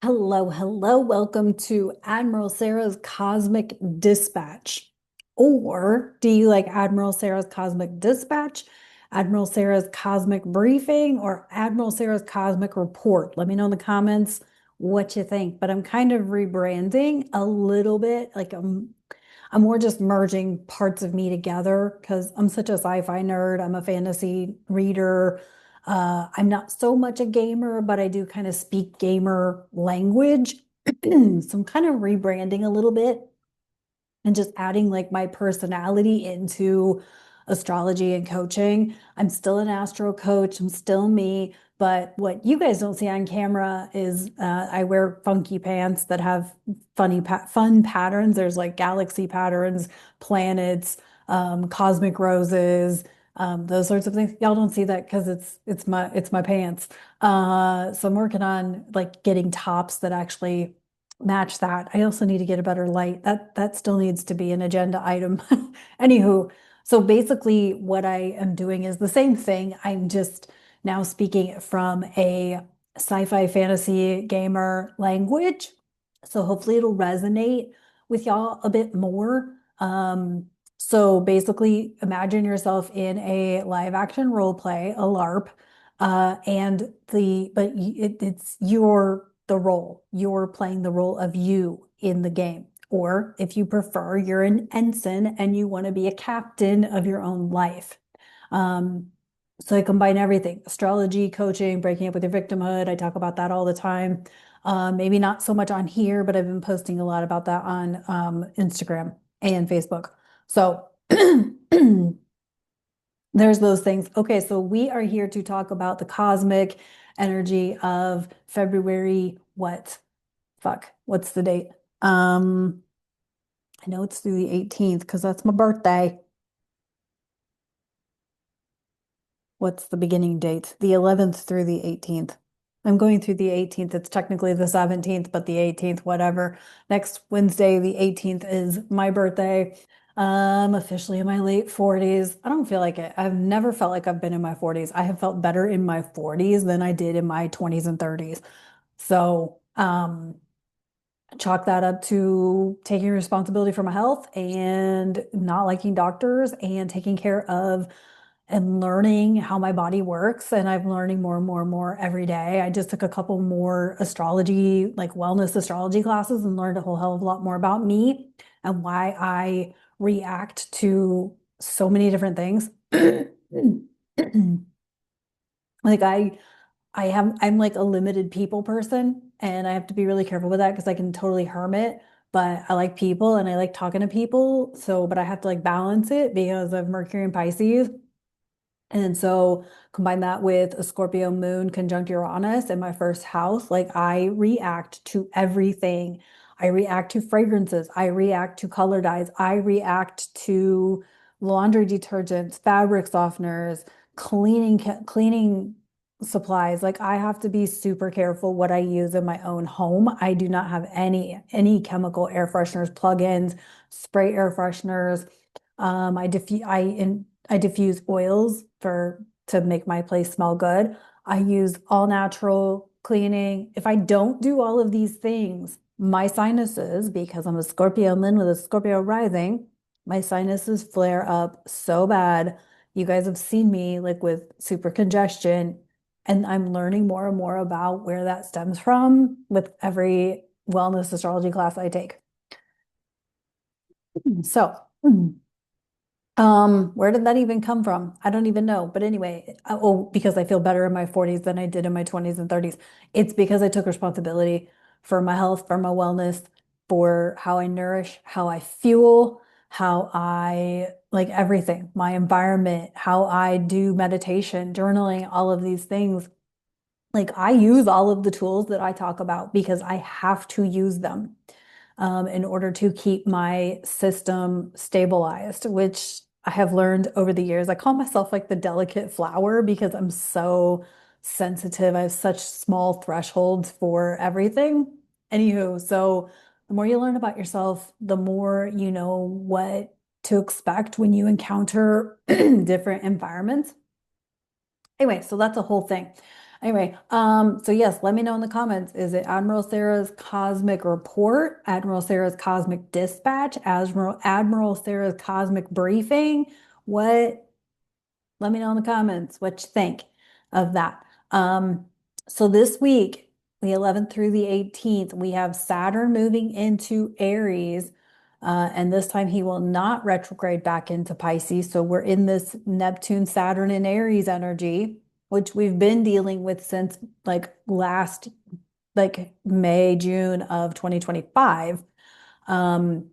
Hello, hello. Welcome to Admiral Sarah's Cosmic Dispatch. Or do you like Admiral Sarah's Cosmic Dispatch, Admiral Sarah's Cosmic Briefing, or Admiral Sarah's Cosmic Report? Let me know in the comments what you think. But I'm kind of rebranding a little bit. I'm more just merging parts of me together because I'm such a sci-fi nerd. I'm a fantasy reader. I'm not so much a gamer, but I do kind of speak gamer language. So I'm kind of rebranding a little bit and just adding like my personality into astrology and coaching. I'm still an astro coach. I'm still me. But what you guys don't see on camera is I wear funky pants that have fun patterns. There's like galaxy patterns, planets, cosmic roses, those sorts of things. Y'all don't see that because it's my pants. So I'm working on like getting tops that actually match that. I also need to get a better light. That still needs to be an agenda item. Anywho, so basically what I am doing is the same thing. I'm just now speaking from a sci-fi fantasy gamer language. So hopefully it'll resonate with y'all a bit more. So basically imagine yourself in a live action role play, a LARP, it's the role. You're playing the role of you in the game. Or if you prefer, you're an ensign and you want to be a captain of your own life. Um, so I combine everything, astrology, coaching, breaking up with your victimhood. I talk about that all the time. Maybe not so much on here, but I've been posting a lot about that on Instagram and Facebook. So there's those things. Okay, so we are here to talk about the cosmic energy of February. What? Fuck. What's the date? I know it's through the 18th because that's my birthday. What's the beginning date? The 11th through the 18th. I'm going through the 18th. It's technically the 17th, but the 18th, whatever. Next Wednesday, the 18th, is my birthday. I'm officially in my late 40s. I don't feel like it. I've never felt like I've been in my 40s. I have felt better in my 40s than I did in my 20s and 30s. So, chalk that up to taking responsibility for my health and not liking doctors and taking care of and learning how my body works. And I'm learning more and more and more every day. I just took a couple more astrology, like wellness astrology classes, and learned a whole hell of a lot more about me and why I react to so many different things. Like I'm like a limited people person and I have to be really careful with that because I can totally hermit, but I like people and I like talking to people. So, but I have to like balance it because of Mercury and Pisces. And so combine that with a Scorpio moon conjunct Uranus in my first house, like I react to everything. I react to fragrances. I react to color dyes. I react to laundry detergents, fabric softeners, cleaning supplies. Like I have to be super careful what I use in my own home. I do not have any chemical air fresheners, plug-ins, spray air fresheners. I diffuse oils to make my place smell good. I use all natural cleaning. If I don't do all of these things, my sinuses, because I'm a Scorpio moon with a Scorpio rising, my sinuses flare up so bad. You guys have seen me like with super congestion, and I'm learning more and more about where that stems from with every wellness astrology class I take. So, where did that even come from? I don't even know. But anyway, because I feel better in my 40s than I did in my 20s and 30s. It's because I took responsibility for my health, for my wellness, for how I nourish, how I fuel, how I like everything, my environment, how I do meditation, journaling, all of these things. Like I use all of the tools that I talk about because I have to use them in order to keep my system stabilized, which I have learned over the years. I call myself like the delicate flower because I'm so sensitive. I have such small thresholds for everything. Anywho, so the more you learn about yourself, the more you know what to expect when you encounter different environments. Anyway, so that's a whole thing. Anyway, so yes, let me know in the comments. Is it Admiral Sarah's cosmic report, Admiral Sarah's cosmic dispatch, Admiral Sarah's cosmic briefing? What Let me know in the comments what you think of that. So this week, the 11th through the 18th, we have Saturn moving into Aries. And this time he will not retrograde back into Pisces. So we're in this Neptune, Saturn, and Aries energy, which we've been dealing with since like last, like May, June of 2025. Um,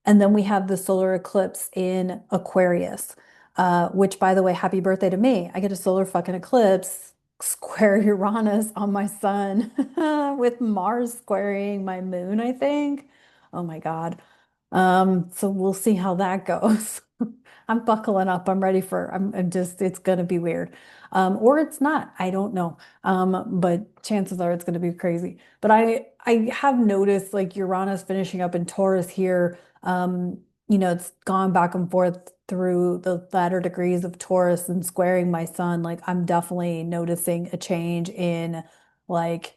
and then we have the solar eclipse in Aquarius, which, by the way, happy birthday to me. I get a solar fucking eclipse square Uranus on my sun with Mars squaring my moon, I think. Oh my God. So we'll see how that goes. I'm buckling up. I'm just, it's going to be weird. Or it's not. I don't know. But chances are it's going to be crazy. But I have noticed like Uranus finishing up in Taurus here. It's gone back and forth through the latter degrees of Taurus and squaring my sun. Like I'm definitely noticing a change in like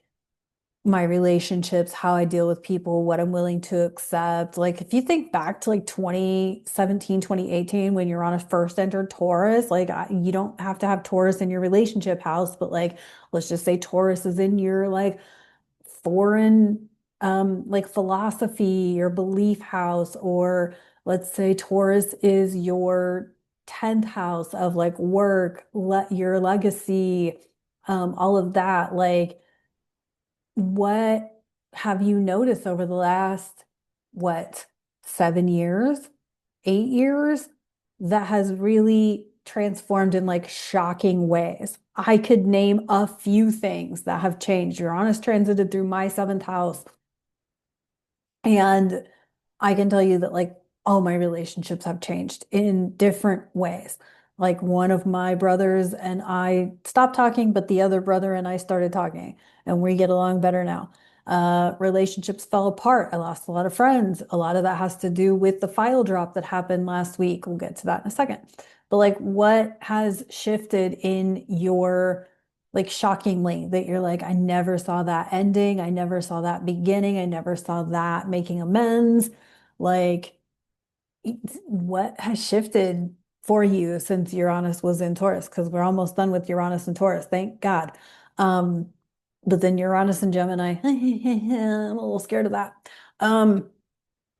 my relationships, how I deal with people, what I'm willing to accept. Like if you think back to like 2017, 2018, when Uranus first entered Taurus, like you don't have to have Taurus in your relationship house, but like let's just say Taurus is in your like foreign like philosophy or belief house, or let's say Taurus is your 10th house of like work, your legacy, all of that. Like what have you noticed over the last, what, 7 years, 8 years that has really transformed in like shocking ways? I could name a few things that have changed. Uranus transited through my seventh house, and I can tell you that like all my relationships have changed in different ways. Like one of my brothers and I stopped talking, but the other brother and I started talking, and we get along better now. Relationships fell apart. I lost a lot of friends. A lot of that has to do with the file drop that happened last week. We'll get to that in a second. But like, what has shifted in your like shockingly that you're like, I never saw that ending. I never saw that beginning. I never saw that making amends. Like, what has shifted for you since Uranus was in Taurus? Because we're almost done with Uranus and Taurus, thank God. Um, but then Uranus and Gemini, I'm a little scared of that. Um,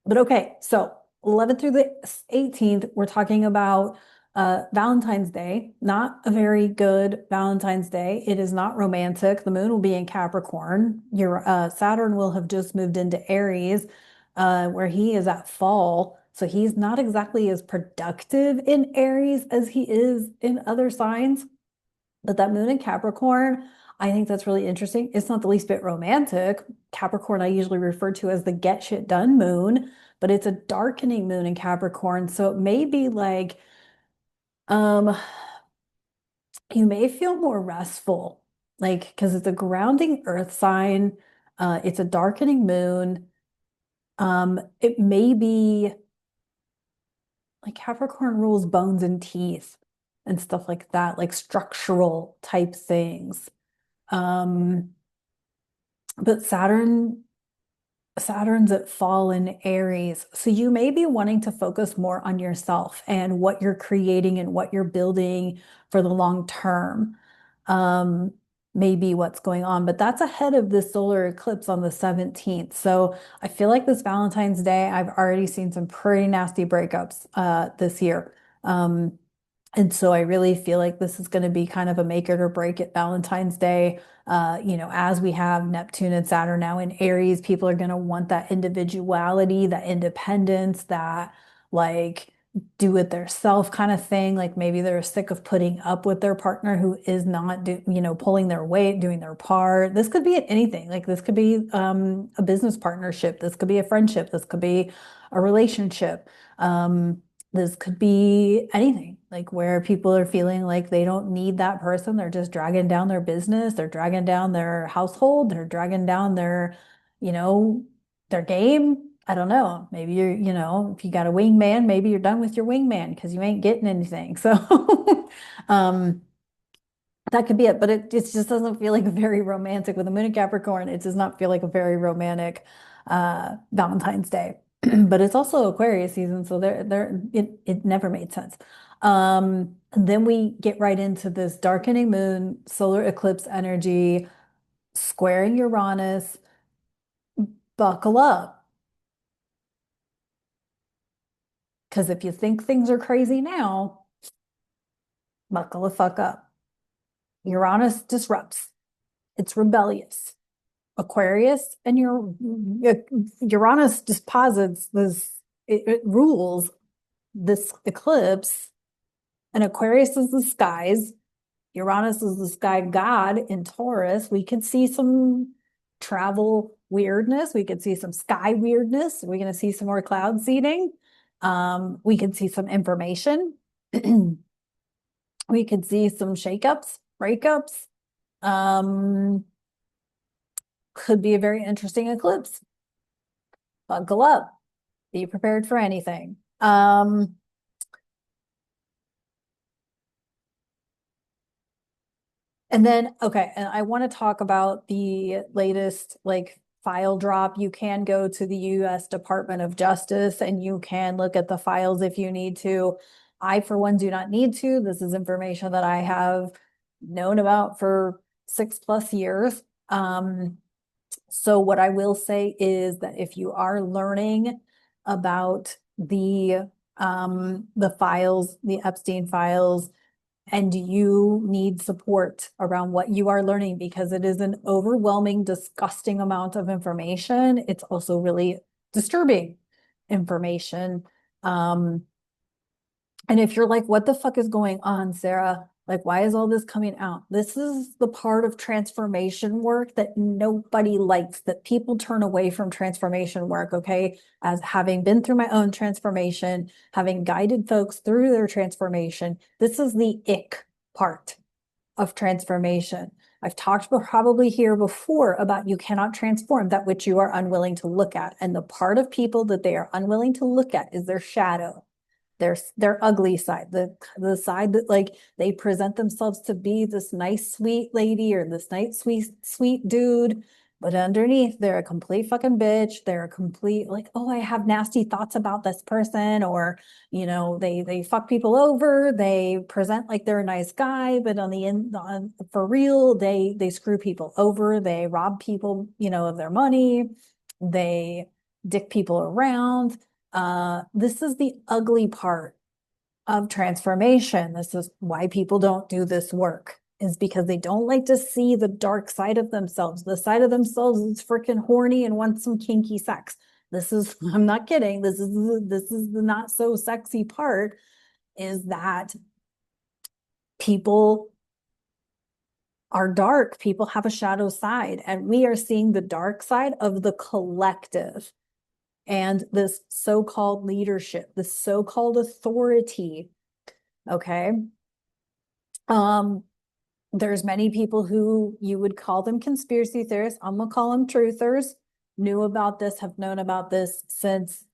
but okay, so 11th through the 18th, we're talking about Valentine's Day. Not a very good Valentine's Day. It is not romantic. The moon will be in Capricorn. Your Saturn will have just moved into Aries, where he is at fall. So he's not exactly as productive in Aries as he is in other signs. But that moon in Capricorn, I think that's really interesting. It's not the least bit romantic. Capricorn, I usually refer to as the get shit done moon, but it's a darkening moon in Capricorn. So it may be like, um, you may feel more restful, like, because it's a grounding earth sign. It's a darkening moon. It may be like Capricorn rules bones and teeth and stuff like that, like structural type things. Um, but Saturn's at fall in Aries. So you may be wanting to focus more on yourself and what you're creating and what you're building for the long term. Um, Maybe what's going on, but that's ahead of the solar eclipse on the 17th. So I feel like this Valentine's Day, I've already seen some pretty nasty breakups this year. Um, and so I really feel like this is going to be kind of a make it or break it Valentine's Day. As we have Neptune and Saturn now in Aries, people are going to want that individuality, that independence, that like do it theirself kind of thing. Like maybe they're sick of putting up with their partner who is not pulling their weight, doing their part. This could be anything. Like this could be a business partnership. This could be a friendship. This could be a relationship. This could be anything, like where people are feeling like they don't need that person. They're just dragging down their business, they're dragging down their household, they're dragging down you know, their game. I don't know. Maybe if you got a wingman, maybe you're done with your wingman because you ain't getting anything. So, um, That could be it, but it just doesn't feel like a very romantic with the moon in Capricorn. It does not feel like a very romantic Valentine's Day. But it's also Aquarius season, so it never made sense. Then we get right into this darkening moon, solar eclipse energy, squaring Uranus. Buckle up, because if you think things are crazy now, buckle the fuck up. Uranus disrupts. It's rebellious. Aquarius and your Uranus deposits this, it rules this eclipse, and Aquarius is the skies. Uranus is the sky god in Taurus. We could see some travel weirdness. We could see some sky weirdness. We're going to see some more cloud seeding. We could see some information. We could see some shakeups, breakups. Um, could be a very interesting eclipse. Buckle up. Be prepared for anything. And then, okay, and I want to talk about the latest like file drop. You can go to the US Department of Justice and you can look at the files if you need to. I, for one, do not need to. This is information that I have known about for 6+ years. So what I will say is that if you are learning about the files, the Epstein files, and you need support around what you are learning because it is an overwhelming, disgusting amount of information. It's also really disturbing information. Um, and if you're like, what the fuck is going on, Sarah? Like, why is all this coming out? This is the part of transformation work that nobody likes, that people turn away from transformation work, okay? As having been through my own transformation, having guided folks through their transformation, this is the ick part of transformation. I've talked probably here before about you cannot transform that which you are unwilling to look at. And the part of people that they are unwilling to look at is their shadow, their ugly side, the side that like they present themselves to be this nice sweet lady or this nice sweet dude, but underneath they're a complete fucking bitch. They're a complete like, oh, I have nasty thoughts about this person, or they fuck people over. They present like they're a nice guy, but on the end, for real, they screw people over. They rob people, of their money. They dick people around. This is the ugly part of transformation. This is why people don't do this work, is because they don't like to see the dark side of themselves. The side of themselves is freaking horny and wants some kinky sex. This is, I'm not kidding. This is the not so sexy part, is that people are dark. People have a shadow side, and we are seeing the dark side of the collective. And this so-called leadership, this so-called authority, okay? There's many people who you would call them conspiracy theorists. I'm gonna call them truthers, knew about this, have known about this since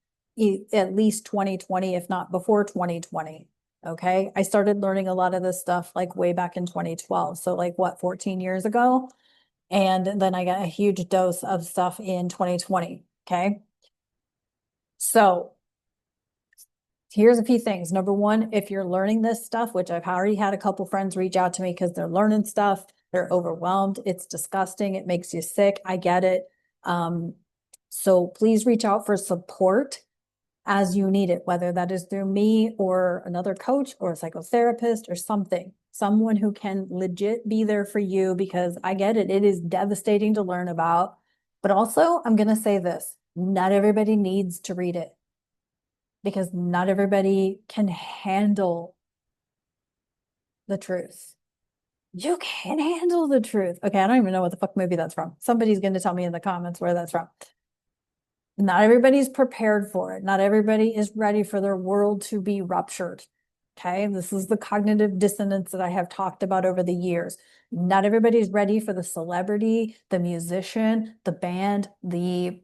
at least 2020, if not before 2020. Okay. I started learning a lot of this stuff like way back in 2012. So like what, 14 years ago? And then I got a huge dose of stuff in 2020. Okay. So here's a few things. Number one, if you're learning this stuff, which I've already had a couple friends reach out to me because they're learning stuff, they're overwhelmed. It's disgusting. It makes you sick. I get it. So please reach out for support as you need it, whether that is through me or another coach or a psychotherapist or something, someone who can legit be there for you, because I get it. It is devastating to learn about. But also, I'm going to say this, not everybody needs to read it, because not everybody can handle the truth. You can handle the truth. Okay, I don't even know what the fuck movie that's from. Somebody's going to tell me in the comments where that's from. Not everybody's prepared for it. Not everybody is ready for their world to be ruptured. Okay, this is the cognitive dissonance that I have talked about over the years. Not everybody's ready for the celebrity, the musician, the band, the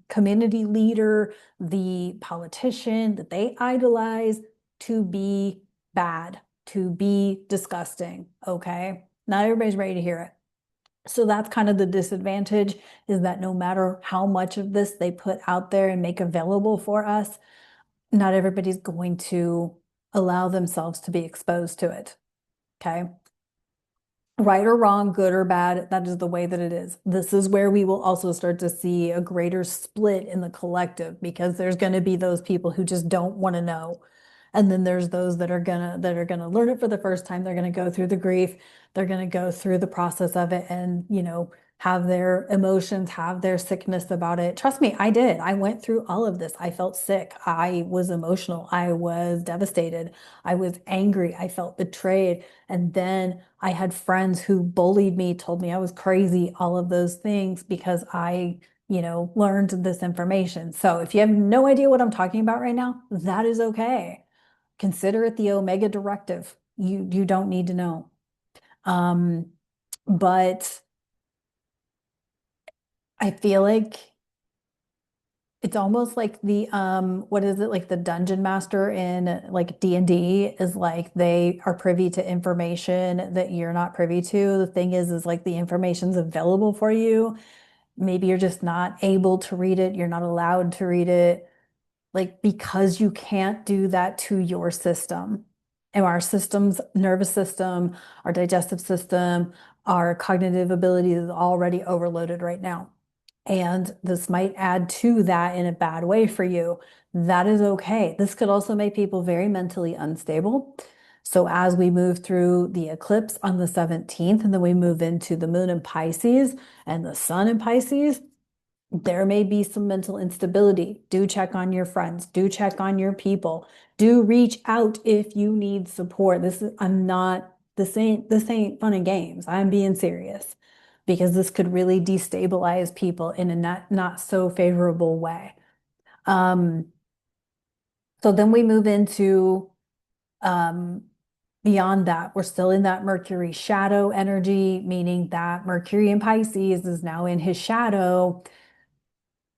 community leader, the politician that they idolize to be bad. to be disgusting, okay? Not everybody's ready to hear it. So that's kind of the disadvantage, is that no matter how much of this they put out there and make available for us, not everybody's going to allow themselves to be exposed to it. Okay. Right or wrong, good or bad, that is the way that it is. This is where we will also start to see a greater split in the collective, because there's going to be those people who just don't want to know. And then there's those that are gonna learn it for the first time. They're gonna go through the grief, they're gonna go through the process of it, and have their emotions, have their sickness about it. Trust me, I did. I went through all of this. I felt sick. I was emotional. I was devastated. I was angry. I felt betrayed. And then I had friends who bullied me, told me I was crazy, all of those things because I learned this information. So if you have no idea what I'm talking about right now, that is okay. Consider it the Omega Directive. You don't need to know. Um, but I feel like it's almost like the what is it, like the dungeon master in like D&D is like they are privy to information that you're not privy to. The thing is like the information's available for you. Maybe you're just not able to read it, you're not allowed to read it, like because you can't do that to your system. And our systems, nervous system, our digestive system, our cognitive ability is already overloaded right now. And this might add to that in a bad way for you. That is okay. This could also make people very mentally unstable. So as we move through the eclipse on the 17th, and then we move into the moon in Pisces and the sun in Pisces, there may be some mental instability. Do check on your friends. Do check on your people. Do reach out if you need support. This ain't fun and games. I'm being serious, because this could really destabilize people in a not so favorable way. Um, so then we move into um, beyond that. We're still in that Mercury shadow energy, meaning that Mercury in Pisces is now in his shadow.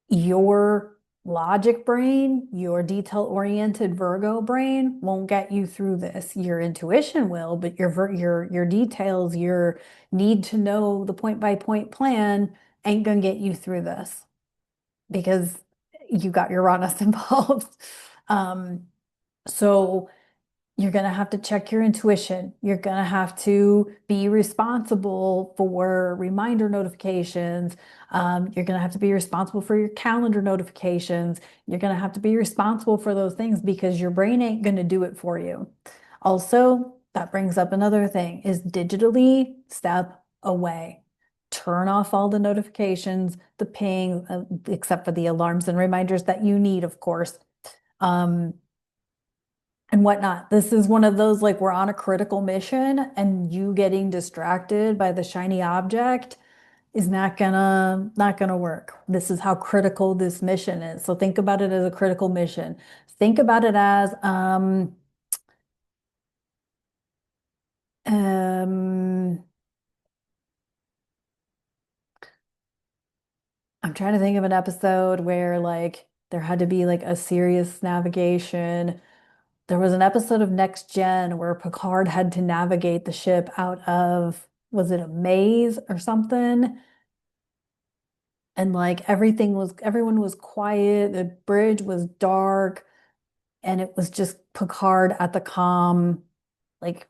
Your logic brain, your detail-oriented Virgo brain won't get you through this. Your intuition will, but your details, your need to know the point-by-point plan ain't gonna get you through this, because you got Uranus involved. Um, so you're going to have to check your intuition. You're going to have to be responsible for reminder notifications. You're going to have to be responsible for your calendar notifications. You're going to have to be responsible for those things, because your brain ain't going to do it for you. Also, that brings up another thing, is digitally step away. Turn off all the notifications, the ping, except for the alarms and reminders that you need, of course. Um, and whatnot. This is one of those, like, we're on a critical mission, and you getting distracted by the shiny object is not gonna work. This is how critical this mission is. So think about it as a critical mission. Think about it as um I'm trying to think of an episode where like there had to be like a serious navigation. There was an episode of Next Gen where Picard had to navigate the ship out of, was it a maze or something? And like everyone was quiet, the bridge was dark, and it was just Picard at the comm, like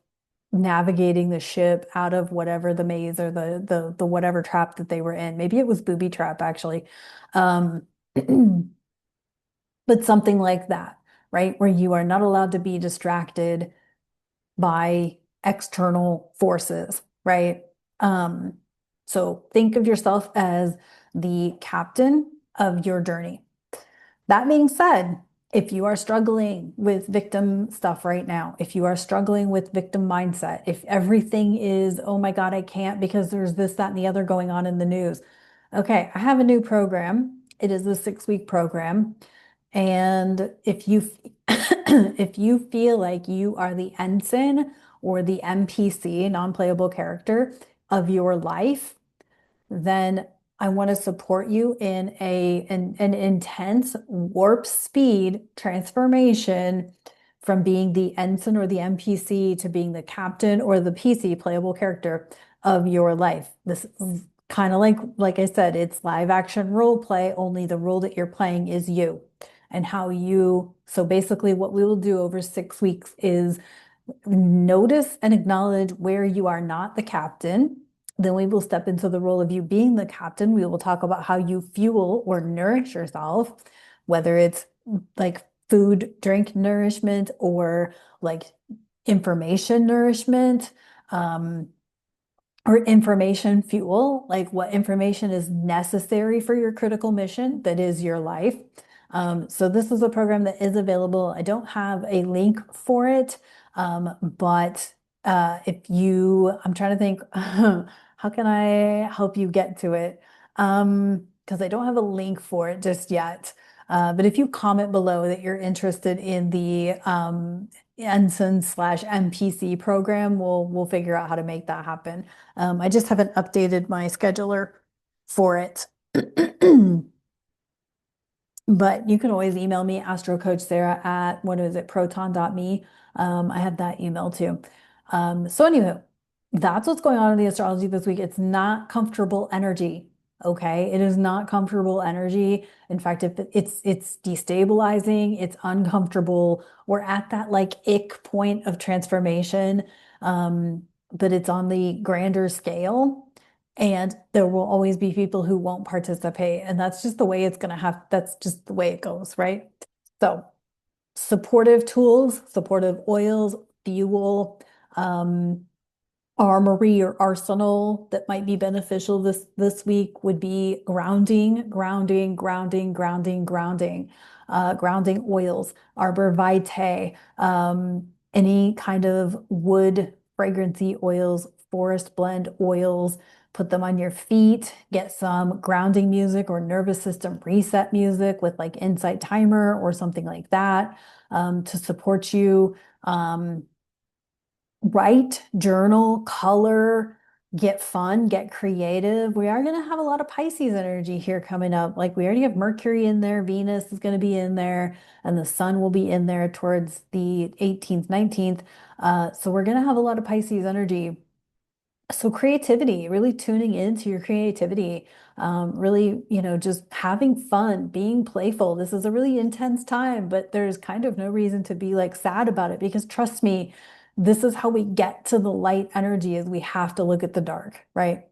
navigating the ship out of whatever the maze or the whatever trap that they were in. Maybe it was booby trap actually. Um, but something like that, right? Where you are not allowed to be distracted by external forces, right? Um, so think of yourself as the captain of your journey. That being said, if you are struggling with victim stuff right now, if you are struggling with victim mindset, if everything is, oh my God, I can't because there's this, that, and the other going on in the news. Okay, I have a new program. It is a 6-week program. And if you if you feel like you are the ensign or the NPC, non-playable character of your life, then I want to support you in an intense warp speed transformation from being the ensign or the NPC to being the captain or the PC, playable character of your life. This is kind of like I said, it's live action role play, only the role that you're playing is you and how you, so basically what we will do over 6 weeks is notice and acknowledge where you are not the captain. Then we will step into the role of you being the captain. We will talk about how you fuel or nourish yourself, whether it's like food, drink nourishment, or like information nourishment, um, or information fuel, like what information is necessary for your critical mission that is your life. So this is a program that is available. I don't have a link for it, but if you, I'm trying to think, how can I help you get to it? Because I don't have a link for it just yet. But if you comment below that you're interested in the Ensign slash NPC program, we'll figure out how to make that happen. I just haven't updated my scheduler for it. But you can always email me, astrocoachsara at, what is it, proton.me. I have that email too. So anyway, that's what's going on in the astrology this week. It's not comfortable energy. Okay, it is not comfortable energy. In fact, if it's destabilizing, it's uncomfortable. We're at that like ick point of transformation, but it's on the grander scale. And there will always be people who won't participate. And that's just the way it's going to have, that's just the way it goes, right? So, supportive tools, supportive oils, fuel, um, armory or arsenal that might be beneficial this week would be grounding, grounding, grounding, grounding, grounding, grounding oils, arbor vitae, any kind of wood fragrancy oils, forest blend oils. Put them on your feet, get some grounding music or nervous system reset music with like Insight Timer or something like that, to support you. Write, journal, color, get fun, get creative. We are going to have a lot of Pisces energy here coming up. Like we already have Mercury in there, Venus is going to be in there, and the sun will be in there towards the 18th, 19th. So we're going to have a lot of Pisces energy. So creativity, really tuning into your creativity, really, just having fun, being playful. This is a really intense time, but there's kind of no reason to be like sad about it because trust me, this is how we get to the light energy is we have to look at the dark, right?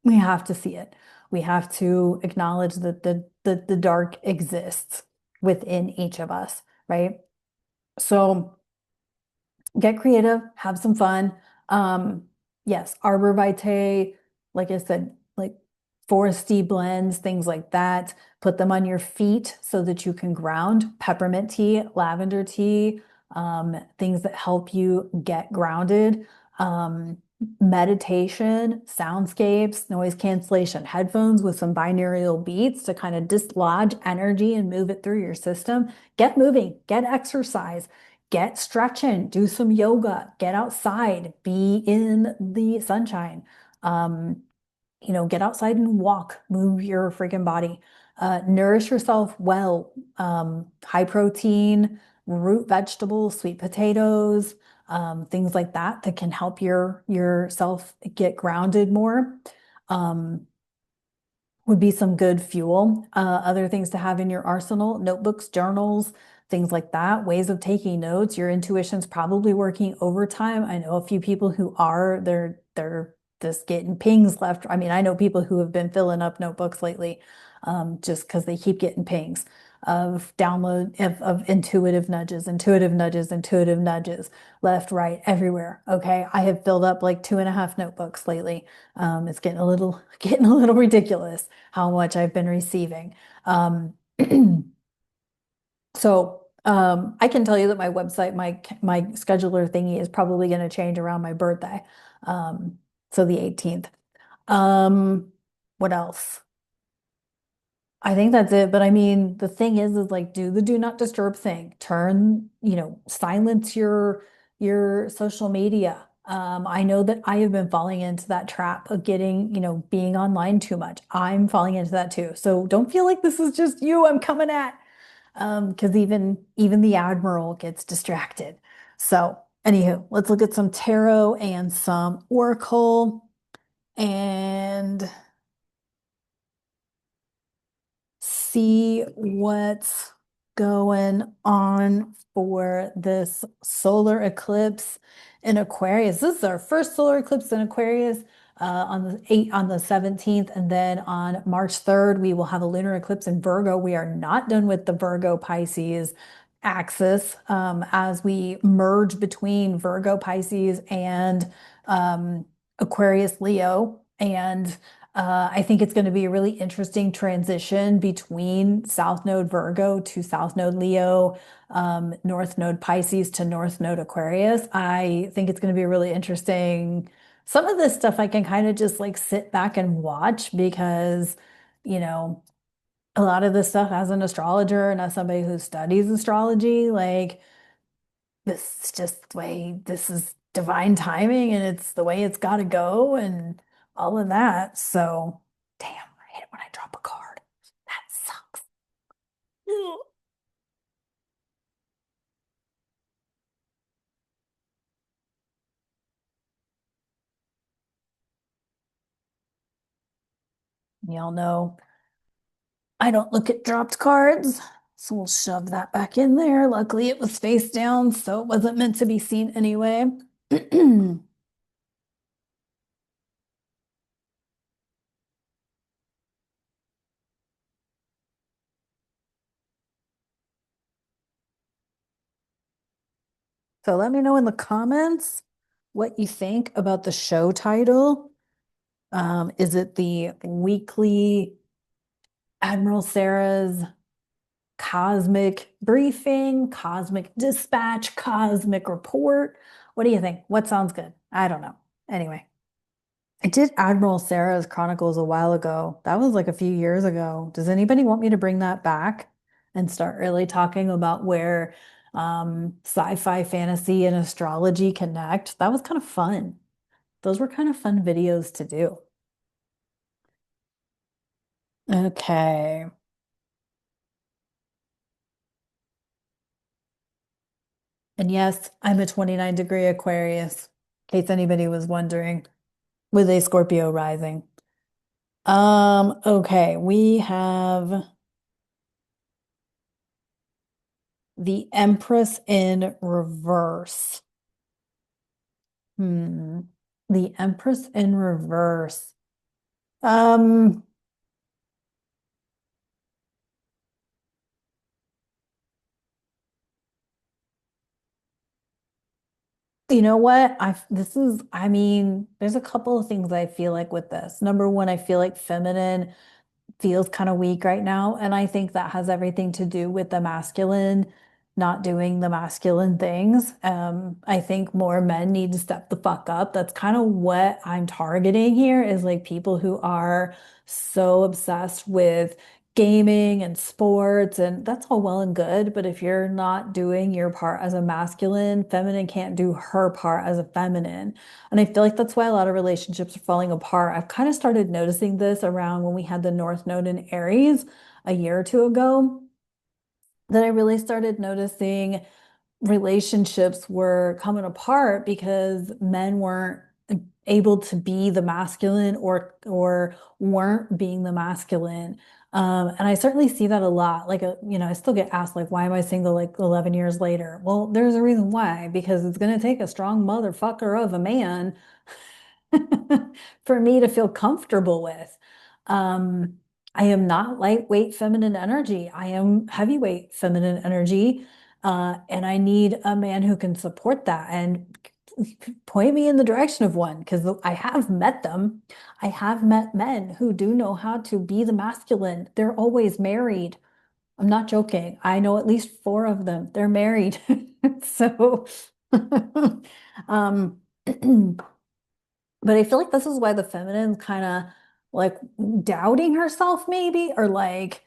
We have to see it. We have to acknowledge that the dark exists within each of us, right? So get creative, have some fun. Yes, arbor vitae, like I said, like foresty blends, things like that. Put them on your feet so that you can ground. Peppermint tea, lavender tea, things that help you get grounded. Meditation, soundscapes, noise cancellation, headphones with some binaural beats to kind of dislodge energy and move it through your system. Get moving, get exercise. Get stretching, do some yoga, get outside, be in the sunshine. Get outside and walk, move your freaking body. Nourish yourself well. High protein, root vegetables, sweet potatoes, things like that that can help yourself get grounded more. Um, would be some good fuel. Other things to have in your arsenal, notebooks, journals, things like that, ways of taking notes. Your intuition's probably working overtime. I know a few people who are, they're just getting pings left. I mean, I know people who have been filling up notebooks lately, just because they keep getting pings of download of intuitive nudges, intuitive nudges, intuitive nudges, left, right, everywhere. Okay. I have filled up like 2.5 notebooks lately. It's getting a little ridiculous how much I've been receiving. I can tell you that my website, my scheduler thingy is probably going to change around my birthday. So the 18th. What else? I think that's it. But I mean, the thing is like do the do not disturb thing. Turn, silence your social media. I know that I have been falling into that trap of getting, being online too much. I'm falling into that too. So don't feel like this is just you I'm coming at. Because even the Admiral gets distracted. So, anywho, let's look at some tarot and some oracle and see what's going on for this solar eclipse in Aquarius. This is our first solar eclipse in Aquarius on the 17th, and then on March 3rd, we will have a lunar eclipse in Virgo. We are not done with the Virgo Pisces axis as we merge between Virgo Pisces and Aquarius Leo. And I think it's going to be a really interesting transition between South Node Virgo to South Node Leo, North Node Pisces to North Node Aquarius. I think it's going to be really interesting. Some of this stuff I can kind of just like sit back and watch because, you know, a lot of this stuff as an astrologer and as somebody who studies astrology, like this is just the way this is divine timing and it's the way it's got to go and all of that. So, damn, I hate it when I drop a card. That sucks. Ugh. Y'all know I don't look at dropped cards, so we'll shove that back in there. Luckily, it was face down, so it wasn't meant to be seen anyway. So let me know in the comments what you think about the show title. Is it the weekly Admiral Sarah's cosmic briefing, cosmic dispatch, cosmic report? What do you think? What sounds good? I don't know. Anyway, I did Admiral Sarah's Chronicles a while ago. That was like a few years ago. Does anybody want me to bring that back and start really talking about where sci-fi, fantasy, and astrology connect? That was kind of fun. Those were kind of fun videos to do. Okay. And yes, I'm a 29-degree Aquarius, in case anybody was wondering, with a Scorpio rising. Okay, we have the Empress in reverse. Hmm. The Empress in reverse. Um, you know what? I mean, there's a couple of things I feel like with this. Number one, I feel like feminine feels kind of weak right now. And I think that has everything to do with the masculine not doing the masculine things. I think more men need to step the fuck up. That's kind of what I'm targeting here is like people who are so obsessed with gaming and sports, and that's all well and good. But if you're not doing your part as a masculine, feminine can't do her part as a feminine. And I feel like that's why a lot of relationships are falling apart. I've kind of started noticing this around when we had the North Node in Aries a year or two ago, that I really started noticing relationships were coming apart because men weren't able to be the masculine or weren't being the masculine. And I certainly see that a lot. Like, I still get asked, like, why am I single like 11 years later? Well, there's a reason why, because it's going to take a strong motherfucker of a man for me to feel comfortable with. Um, I am not lightweight feminine energy. I am heavyweight feminine energy. And I need a man who can support that and point me in the direction of one because I have met them. I have met men who do know how to be the masculine. They're always married. I'm not joking. I know at least four of them. They're married. So, um, but I feel like this is why the feminine's kind of like doubting herself, maybe, or like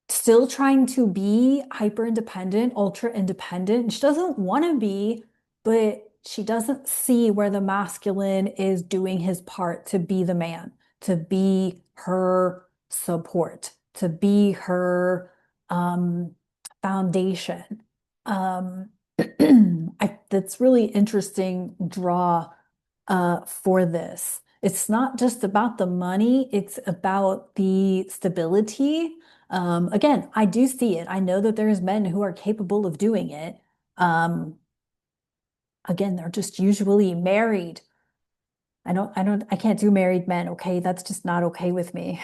still trying to be hyper independent, ultra independent. She doesn't want to be, but she doesn't see where the masculine is doing his part to be the man, to be her support, to be her. um, foundation. Um, that's really interesting draw for this. It's not just about the money, it's about the stability. Again, I do see it. I know that there's men who are capable of doing it. Um, again, they're just usually married. I can't do married men, okay? That's just not okay with me.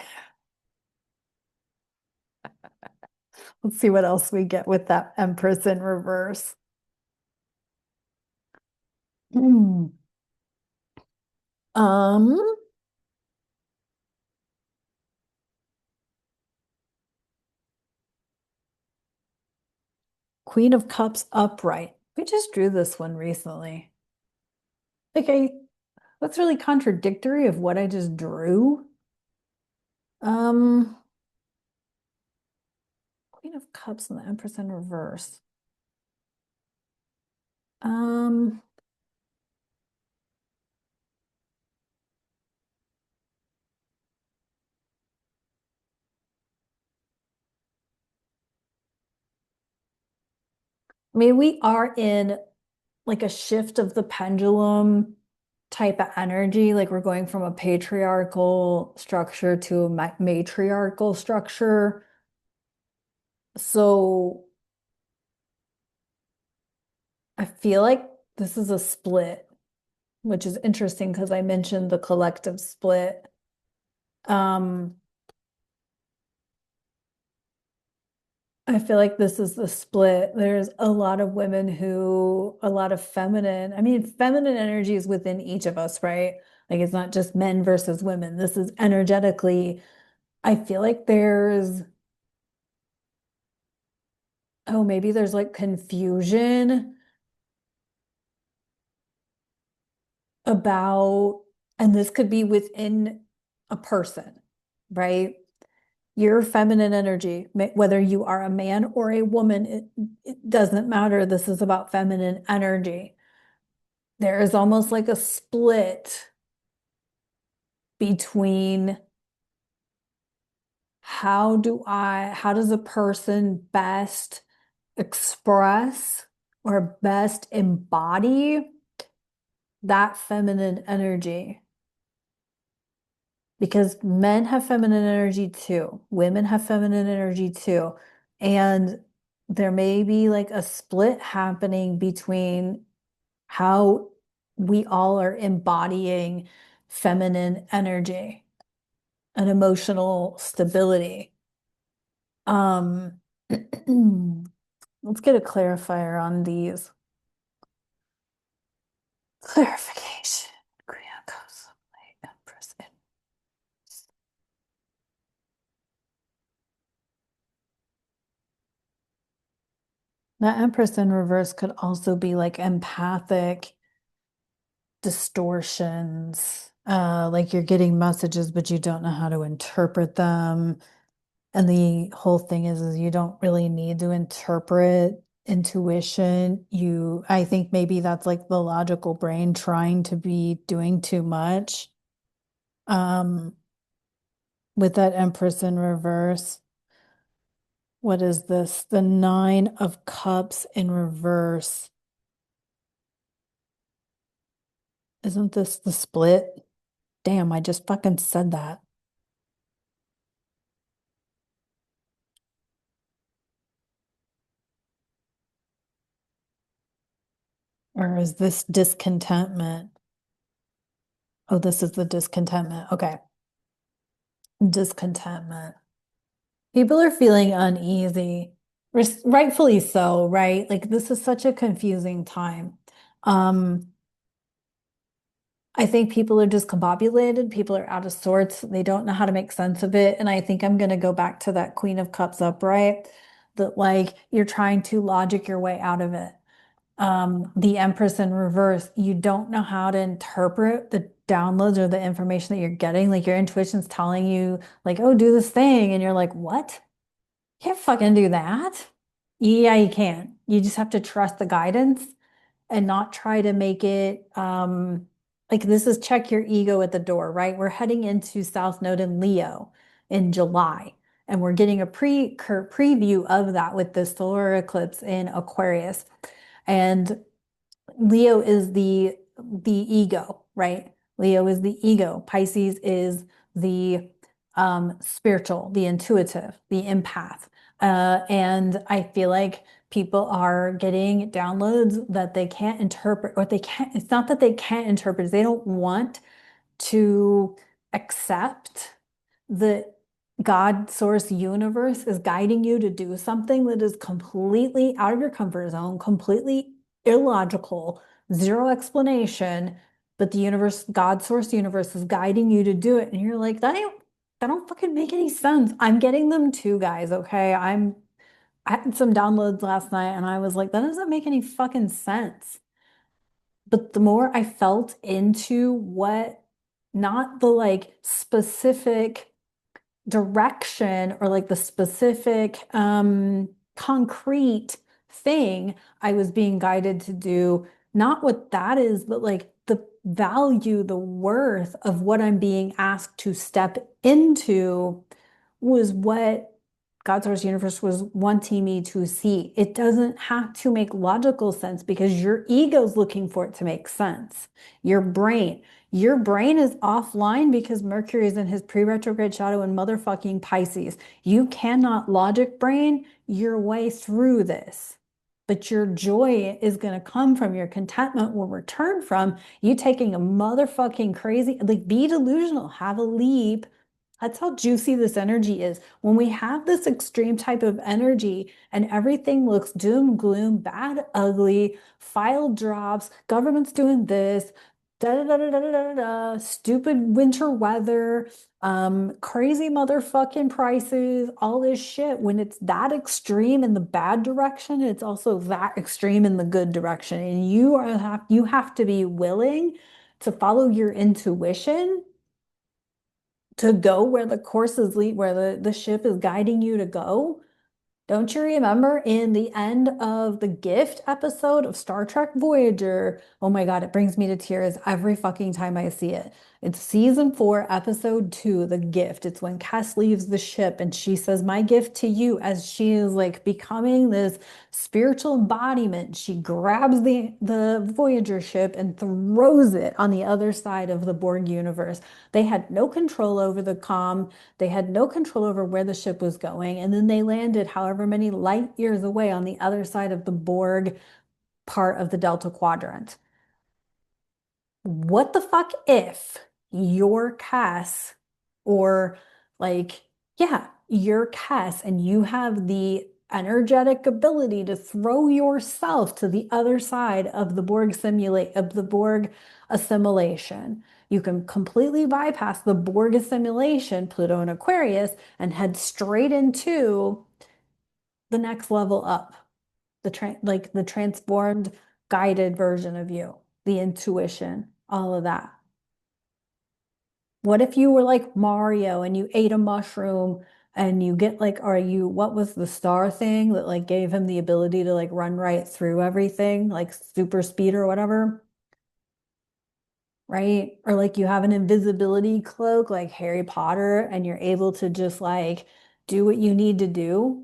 Let's see what else we get with that Empress in reverse. Hmm. Um, Queen of Cups upright. We just drew this one recently. Okay, that's really contradictory of what I just drew. Um, Queen of Cups and the Empress in reverse. Um, I mean, we are in like a shift of the pendulum type of energy. Like we're going from a patriarchal structure to a matriarchal structure. So I feel like this is a split, which is interesting because I mentioned the collective split. Um, I feel like this is the split. There's a lot of women who, a lot of feminine, I mean, feminine energy is within each of us, right? Like it's not just men versus women. This is energetically, I feel like oh, maybe there's like confusion about, and this could be within a person, right? Your feminine energy, whether you are a man or a woman, it doesn't matter. This is about feminine energy. There is almost like a split between how does a person best express or best embody that feminine energy? Because men have feminine energy too, women have feminine energy too. And there may be like a split happening between how we all are embodying feminine energy and emotional stability. Um, let's get a clarifier on these. Clarification. Empress. That Empress in reverse could also be like empathic distortions. Like you're getting messages, but you don't know how to interpret them. And the whole thing is you don't really need to interpret intuition. I think maybe that's like the logical brain trying to be doing too much. Um, with that Empress in reverse. What is this? The Nine of Cups in reverse. Isn't this the split? Damn, I just fucking said that. Or is this discontentment? Oh, this is the discontentment. Okay. Discontentment. People are feeling uneasy, rightfully so, right? Like this is such a confusing time. Um, I think people are discombobulated, people are out of sorts, they don't know how to make sense of it. And I think I'm gonna go back to that Queen of Cups upright, that like you're trying to logic your way out of it. The Empress in reverse, you don't know how to interpret the downloads or the information that you're getting. Like your intuition's telling you, like, oh, do this thing. And you're like, what? Can't fucking do that. Yeah, you can. You just have to trust the guidance and not try to make it like this is check your ego at the door, right? We're heading into South Node in Leo in July. And we're getting a preview of that with this solar eclipse in Aquarius. And Leo is the ego, right? Leo is the ego. Pisces is the spiritual, the intuitive, the empath. And I feel like people are getting downloads that they can't interpret, or they can't, it's not that they can't interpret, they don't want to accept that God source universe is guiding you to do something that is completely out of your comfort zone, completely illogical, zero explanation, but the universe, God source universe is guiding you to do it. And you're like, that don't fucking make any sense. I'm getting them too, guys. Okay. I had some downloads last night and I was like, that doesn't make any fucking sense. But the more I felt into what, not the like specific direction or like the specific concrete thing I was being guided to do, not what that is, but like the value, the worth of what I'm being asked to step into was what God's Source Universe was wanting me to see. It doesn't have to make logical sense because your ego's looking for it to make sense. Your brain. Your brain is offline because Mercury is in his pre-retrograde shadow in motherfucking Pisces. You cannot logic brain your way through this. But your joy is going to come from your contentment will return from you taking a motherfucking crazy, like be delusional, have a leap. That's how juicy this energy is. When we have this extreme type of energy and everything looks doom, gloom, bad, ugly, file drops, government's doing this, da da da da da da da, stupid winter weather, crazy motherfucking prices, all this shit. When it's that extreme in the bad direction, it's also that extreme in the good direction. And you have to be willing to follow your intuition to go where the course is lead, where the ship is guiding you to go. Don't you remember in the end of the Gift episode of Star Trek Voyager? Oh my God, it brings me to tears every fucking time I see it. It's season 4, episode 2, The Gift. It's when Cass leaves the ship and she says, "My gift to you," as she is like becoming this spiritual embodiment. She grabs the Voyager ship and throws it on the other side of the Borg universe. They had no control over the comm. They had no control over where the ship was going. And then they landed however many light years away on the other side of the Borg part of the Delta Quadrant. What the fuck if your Cass, or like, yeah, your Cass, and you have the energetic ability to throw yourself to the other side of the Borg assimilation. You can completely bypass the Borg assimilation, Pluto and Aquarius, and head straight into the next level up, like the transformed, guided version of you, the intuition, all of that. What if you were like Mario and you ate a mushroom and you get like, are you, what was the star thing that like gave him the ability to like run right through everything, like super speed or whatever, right? Or like you have an invisibility cloak like Harry Potter and you're able to just like do what you need to do.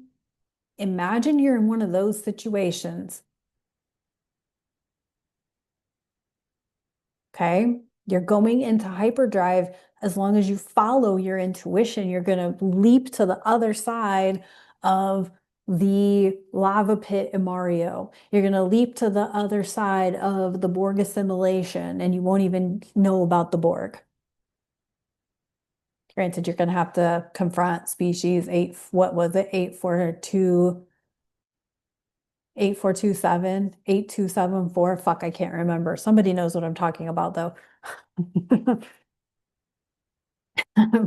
Imagine you're in one of those situations. Okay. You're going into hyperdrive. As long as you follow your intuition, you're going to leap to the other side of the lava pit in Mario. You're going to leap to the other side of the Borg assimilation, and you won't even know about the Borg. Granted, you're going to have to confront species eight, what was it? 8427, 8274. Fuck, I can't remember. Somebody knows what I'm talking about, though.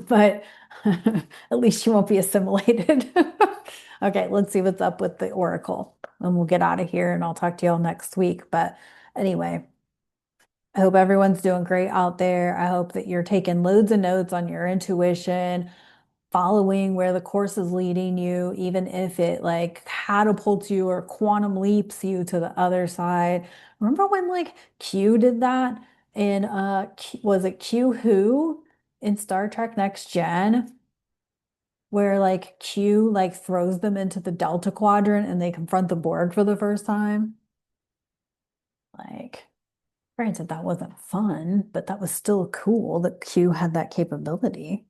But at least you won't be assimilated. Okay, let's see what's up with the Oracle. And we'll get out of here and I'll talk to y'all next week. But anyway, I hope everyone's doing great out there. I hope that you're taking loads of notes on your intuition, following where the course is leading you, even if it like catapults you or quantum leaps you to the other side. Remember when like Q did that in was it Q Who in Star Trek Next Gen? where like Q like throws them into the Delta Quadrant and they confront the Borg for the first time. Like, granted, that wasn't fun, but that was still cool that Q had that capability.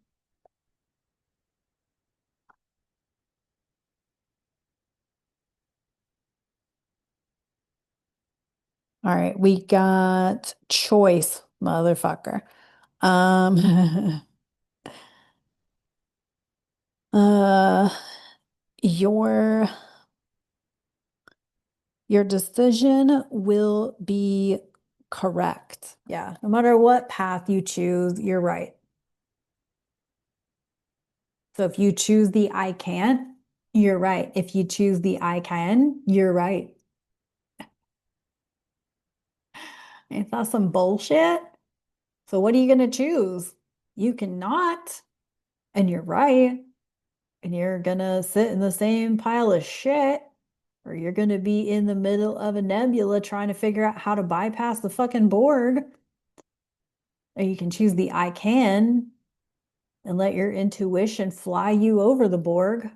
All right, we got choice, motherfucker. Um, uh, your your decision will be correct. Yeah, no matter what path you choose, you're right. So if you choose the I can't, you're right. If you choose the I can, you're right. Is that some bullshit? So what are you going to choose? You cannot, and you're right. And you're going to sit in the same pile of shit, or you're going to be in the middle of a nebula trying to figure out how to bypass the fucking Borg. Or you can choose the I can and let your intuition fly you over the Borg.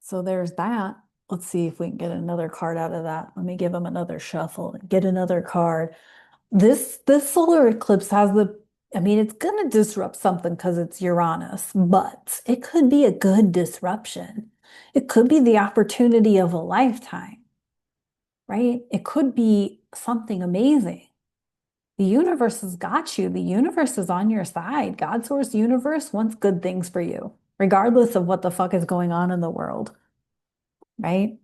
So there's that. Let's see if we can get another card out of that. Let me give them another shuffle and get another card. This solar eclipse has the, I mean, it's gonna disrupt something because it's Uranus, but it could be a good disruption. It could be the opportunity of a lifetime, right? It could be something amazing. The universe has got you. The universe is on your side. God source universe wants good things for you, regardless of what the fuck is going on in the world, right?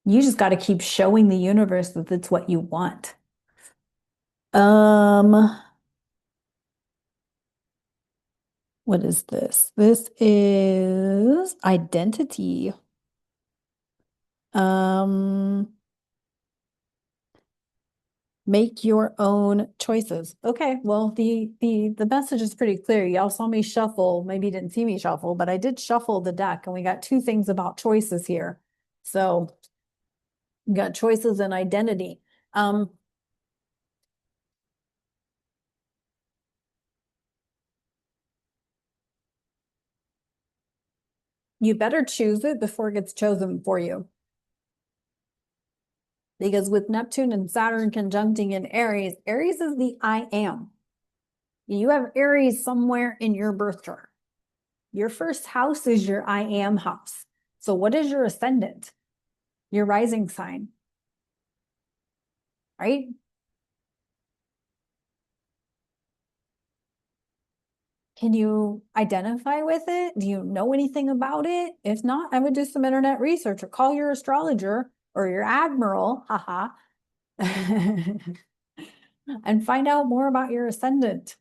You just got to keep showing the universe that it's what you want. Um, what is this? This is identity. Um, make your own choices. Okay, well, the message is pretty clear. Y'all saw me shuffle. Maybe you didn't see me shuffle, but I did shuffle the deck, and we got two things about choices here. So we got choices and identity. Um, you better choose it before it gets chosen for you. Because with Neptune and Saturn conjuncting in Aries, Aries is the I am. You have Aries somewhere in your birth chart. Your first house is your I am house. So, what is your ascendant? Your rising sign, right? Can you identify with it? Do you know anything about it? If not, I would do some internet research or call your astrologer or your admiral, haha, and find out more about your ascendant.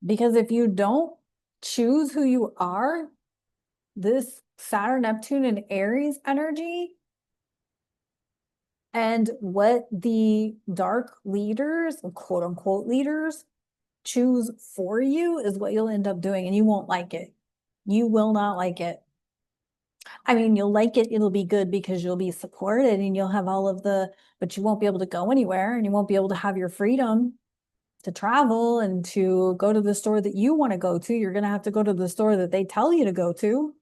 Because if you don't choose who you are, this Saturn, Neptune, and Aries energy and what the dark leaders, quote unquote leaders, choose for you is what you'll end up doing, and you won't like it. You will not like it. I mean, you'll like it, it'll be good because you'll be supported and you'll have all of the, but you won't be able to go anywhere and you won't be able to have your freedom to travel and to go to the store that you want to go to. You're going to have to go to the store that they tell you to go to.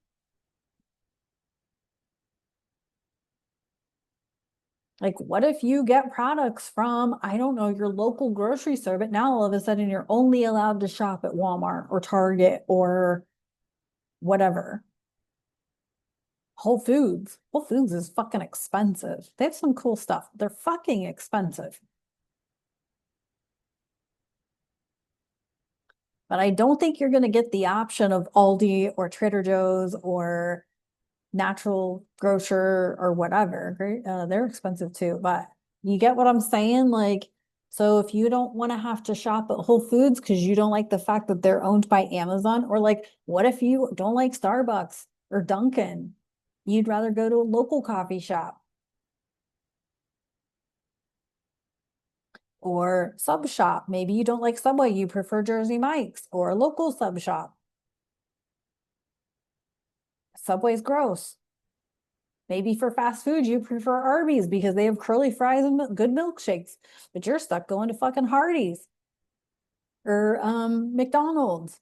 Like, what if you get products from, I don't know, your local grocery store, but now all of a sudden you're only allowed to shop at Walmart or Target or whatever. Whole Foods. Whole Foods is fucking expensive. They have some cool stuff. They're fucking expensive. But I don't think you're going to get the option of Aldi or Trader Joe's or natural grocer or whatever. They're expensive too, but you get what I'm saying? Like, so if you don't want to have to shop at Whole Foods because you don't like the fact that they're owned by Amazon, or like, what if you don't like Starbucks or Dunkin'? You'd rather go to a local coffee shop or sub shop. Maybe you don't like Subway, you prefer Jersey Mike's or a local sub shop. Subway's gross. Maybe for fast food, you prefer Arby's because they have curly fries and good milkshakes, but you're stuck going to fucking Hardee's or McDonald's.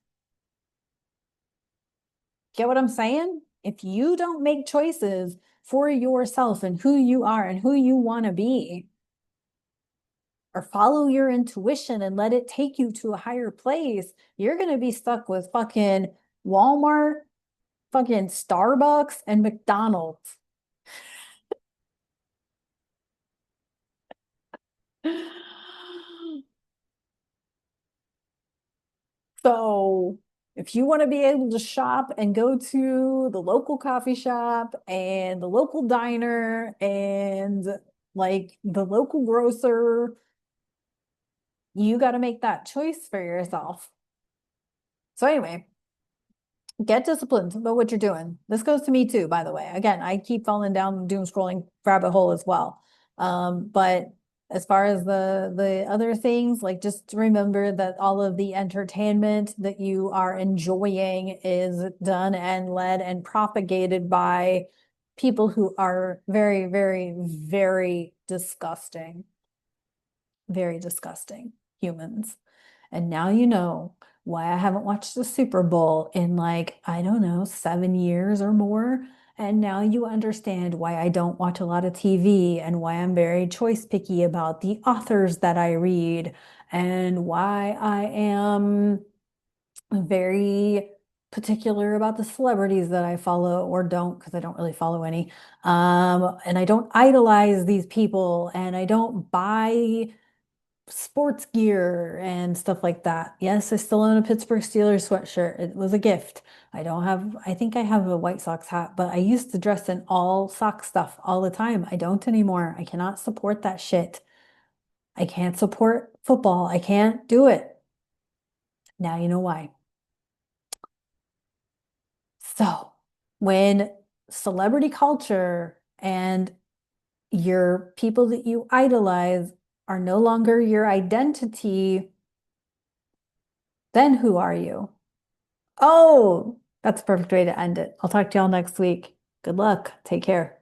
Get what I'm saying? If you don't make choices for yourself and who you are and who you want to be, or follow your intuition and let it take you to a higher place, you're going to be stuck with fucking Walmart, fucking Starbucks, and McDonald's. So, if you want to be able to shop and go to the local coffee shop and the local diner and like the local grocer, you got to make that choice for yourself. So, anyway, get disciplined about what you're doing. This goes to me too, by the way. Again, I keep falling down the doom scrolling rabbit hole as well. But as far as the other things, like just remember that all of the entertainment that you are enjoying is done and led and propagated by people who are very, very, very disgusting humans. And now you know why I haven't watched the Super Bowl in like, I don't know, 7 years or more. And now you understand why I don't watch a lot of TV and why I'm very choice picky about the authors that I read and why I am very particular about the celebrities that I follow or don't, because I don't really follow any. And I don't idolize these people and I don't buy sports gear and stuff like that. Yes, I still own a Pittsburgh Steelers sweatshirt. It was a gift. I think I have a White Sox hat, but I used to dress in all sock stuff all the time. I don't anymore. I cannot support that shit. I can't support football. I can't do it. Now you know why. So, when celebrity culture and your people that you idolize are no longer your identity, then who are you? Oh, that's a perfect way to end it. I'll talk to y'all next week. Good luck. Take care.